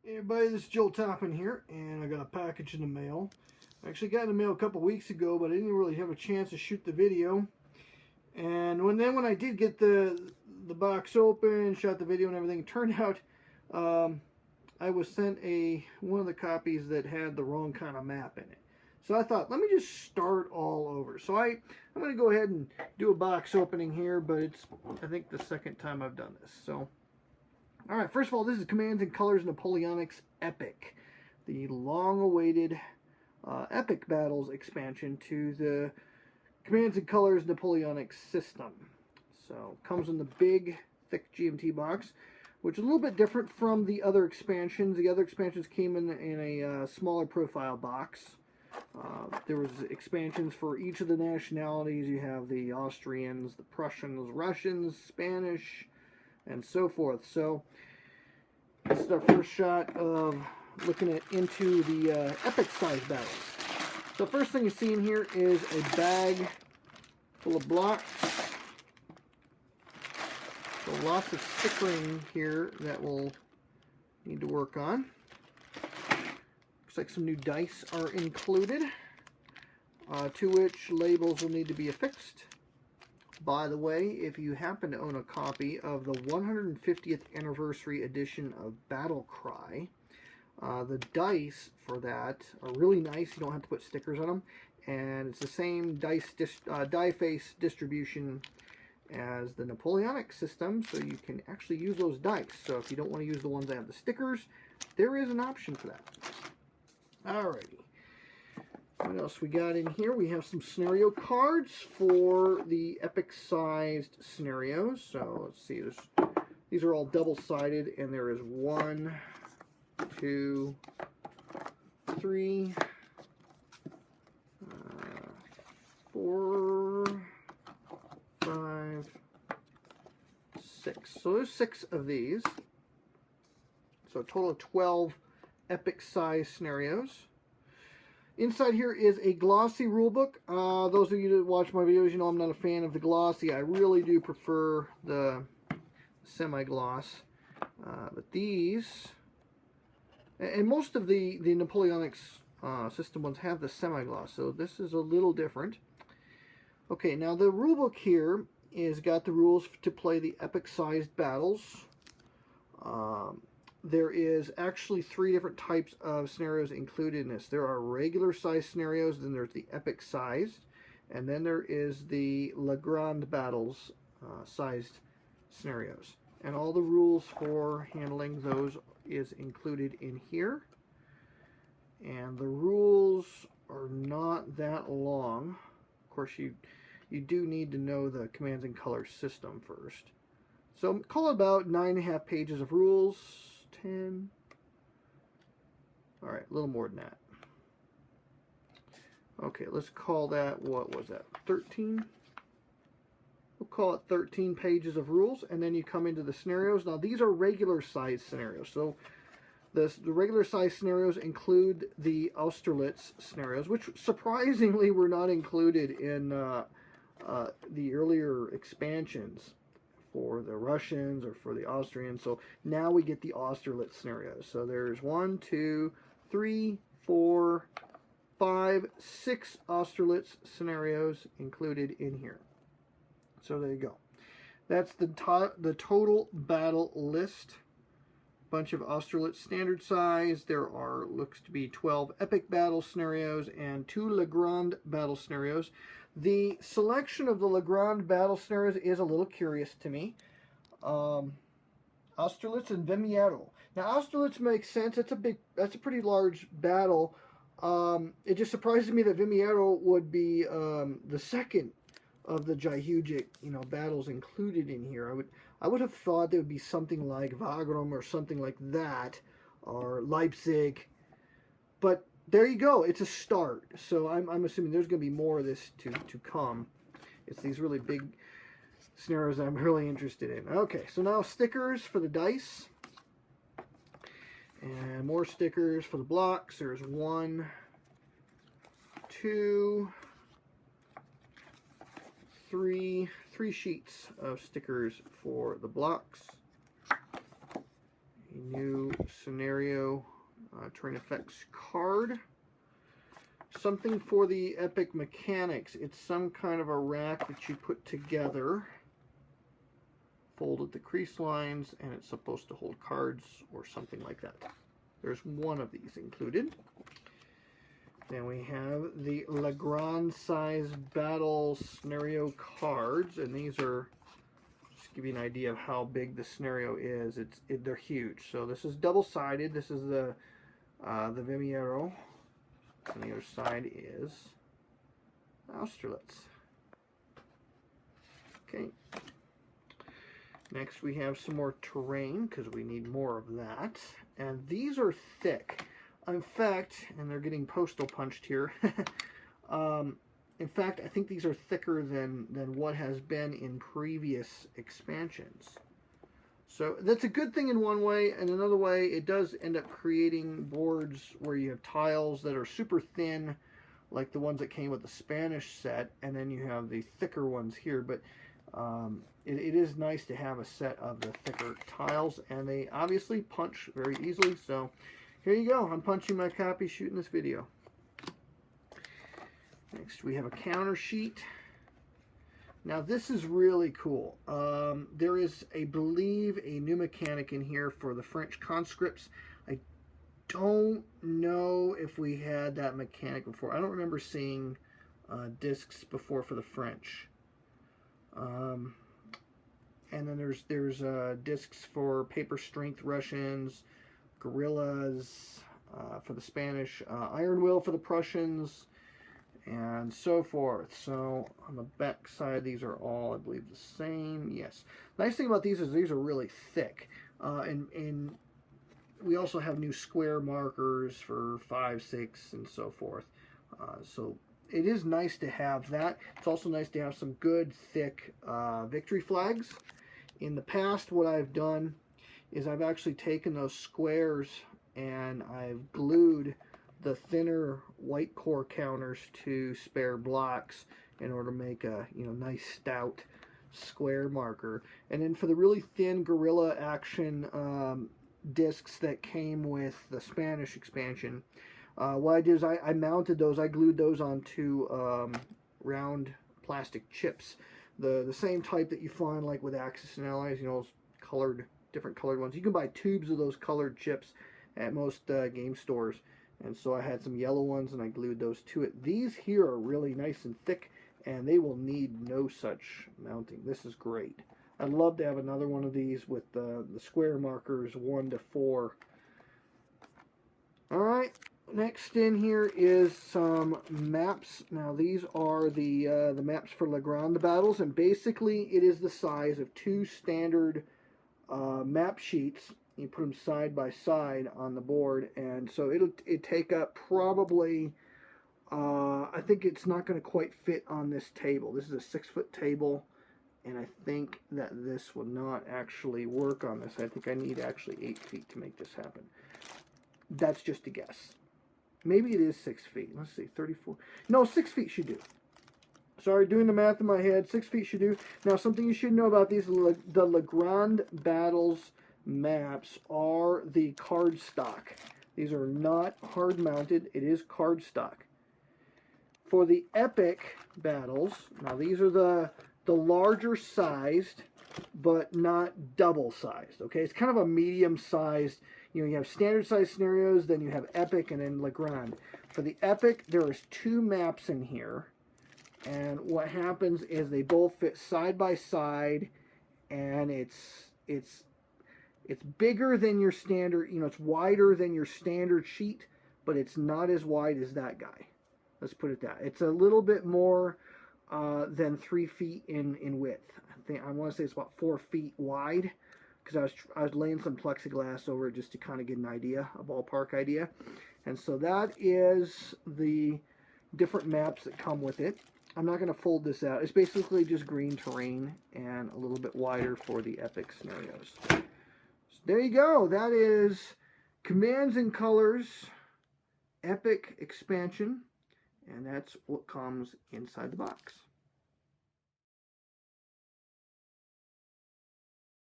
Hey everybody, this is Joe Toppin here, and I got a package in the mail. I actually got in the mail a couple weeks ago, but I didn't really have a chance to shoot the video. And when I did get the box open, shot the video and everything, it turned out I was sent one of the copies that had the wrong kind of map in it. So I thought, let me just start all over. So I'm going to go ahead and do a box opening here, but it's, I think, the second time I've done this. So. Alright, first of all, this is Commands Colors Napoleonics Epic, the long-awaited Epic Battles expansion to the Commands Colors Napoleonics system. So, comes in the big, thick GMT box, which is a little bit different from the other expansions. The other expansions came in a smaller profile box. There was expansions for each of the nationalities. You have the Austrians, the Prussians, Russians, Spanish, and so forth. So this is our first shot of looking into the epic size battles. So first thing you see in here is a bag full of blocks. So lots of stickering here that we'll need to work on. Looks like some new dice are included, to which labels will need to be affixed. By the way, if you happen to own a copy of the 150th anniversary edition of Battle Cry, the dice for that are really nice. You don't have to put stickers on them, and it's the same die face distribution as the Napoleonic system, so you can actually use those dice. So if you don't want to use the ones that have the stickers, there is an option for that. Alrighty. What else we got in here? We have some scenario cards for the epic-sized scenarios. So let's see. These are all double-sided, and there is 1, 2, 3, 4, 5, 6. So there's 6 of these. So a total of 12 epic-sized scenarios. Inside here is a glossy rulebook. Those of you that watch my videos, you know I'm not a fan of the glossy. I really do prefer the semi-gloss. But these, and most of the Napoleonics system ones have the semi-gloss, so this is a little different. Okay, now the rulebook here is got the rules to play the epic-sized battles. There is actually 3 different types of scenarios included in this. There are regular size scenarios, then there's the epic sized, and then there is the Le Grand Battles sized scenarios. And all the rules for handling those is included in here. And the rules are not that long. Of course, you do need to know the Commands and Colors system first. So call it about 9.5 pages of rules. 10. Alright, a little more than that. Okay, let's call that, what was that, 13? We'll call it 13 pages of rules, and then you come into the scenarios. Now, these are regular size scenarios. So the regular size scenarios include the Austerlitz scenarios, which surprisingly were not included in the earlier expansions for the Russians or for the Austrians. So now we get the Austerlitz scenarios. So there's 1, 2, 3, 4, 5, 6 Austerlitz scenarios included in here. So there you go. That's the total battle list. Bunch of Austerlitz standard size. There are, looks to be 12 epic battle scenarios and 2 Le Grand battle scenarios. The selection of the Le Grand battle scenarios is a little curious to me. Austerlitz and Vimiero. Now Austerlitz makes sense. That's a pretty large battle. It just surprises me that Vimiero would be the second of the Jihujic, battles included in here. I would have thought there would be something like Wagram or something like that, or Leipzig. But there you go. It's a start. So I'm assuming there's going to be more of this to come. It's these really big scenarios I'm really interested in. Okay, so now stickers for the dice. And more stickers for the blocks. There's 1, 2, 3 sheets of stickers for the blocks. new scenario terrain effects card. Something for the Epic mechanics. It's some kind of a rack that you put together, fold at the crease lines, and it's supposed to hold cards or something like that. There's one of these included. Then we have the Legrand size battle scenario cards, and these are, just to give you an idea of how big the scenario is, they're huge. So this is double-sided. This is the Vimiero, and the other side is Austerlitz. Okay. Next we have some more terrain, because we need more of that. And these are thick. In fact, and they're getting postal punched here. In fact, I think these are thicker than what has been in previous expansions. So that's a good thing in one way, and another way, it does end up creating boards where you have tiles that are super thin, like the ones that came with the Spanish set, and then you have the thicker ones here. But it is nice to have a set of the thicker tiles, and they obviously punch very easily. So here you go. I'm punching my copy, shooting this video. Next, we have a counter sheet. Now, this is really cool. There is, I believe, a new mechanic in here for the French conscripts. I don't know if we had that mechanic before. I don't remember seeing discs before for the French. And then there's discs for paper strength Russians, guerrillas for the Spanish, Iron Will for the Prussians, and so forth. So on the back side, these are all, I believe, the same. Yes. Nice thing about these is these are really thick. And we also have new square markers for 5, 6, and so forth. So it is nice to have that. It's also nice to have some good, thick victory flags. In the past, what I've done is I've actually taken those squares and I've glued the thinner white core counters to spare blocks in order to make a nice stout square marker. And then for the really thin guerrilla action discs that came with the Spanish expansion, what I did is I mounted those, I glued those onto round plastic chips, the same type that you find like with Axis and Allies, those different colored ones. You can buy tubes of those colored chips at most game stores. And so I had some yellow ones and I glued those to it. These here are really nice and thick, and they will need no such mounting. This is great. I'd love to have another one of these with the square markers 1 to 4. Alright, next in here is some maps. Now these are the maps for Legrand battles, and basically it is the size of 2 standard map sheets. You put them side by side on the board, and so it'll take up probably, I think it's not going to quite fit on this table. This is a 6-foot table, and I think that this will not actually work on this. I think I need actually 8 feet to make this happen. That's just a guess. Maybe it is 6 feet. Let's see, 34. No, 6 feet should do. Sorry, doing the math in my head. 6 feet should do. Now, something you should know about these, the Legrand battles maps are the card stock. These are not hard mounted. It is card stock. For the epic battles, now these are the larger sized, but not double sized. Okay, it's kind of a medium sized. You have standard size scenarios, then you have epic, and then Legrand. For the epic, there is 2 maps in here, and what happens is they both fit side by side, and it's bigger than your standard, it's wider than your standard sheet, but it's not as wide as that guy. Let's put it that. It's a little bit more than 3 feet in width. I want to say it's about 4 feet wide, because I was laying some plexiglass over it just to kind of get an idea, a ballpark idea. And so that is the different maps that come with it. I'm not going to fold this out. It's basically just green terrain and a little bit wider for the epic scenarios. There you go. That is Commands and Colors Epic Expansion, and that's what comes inside the box.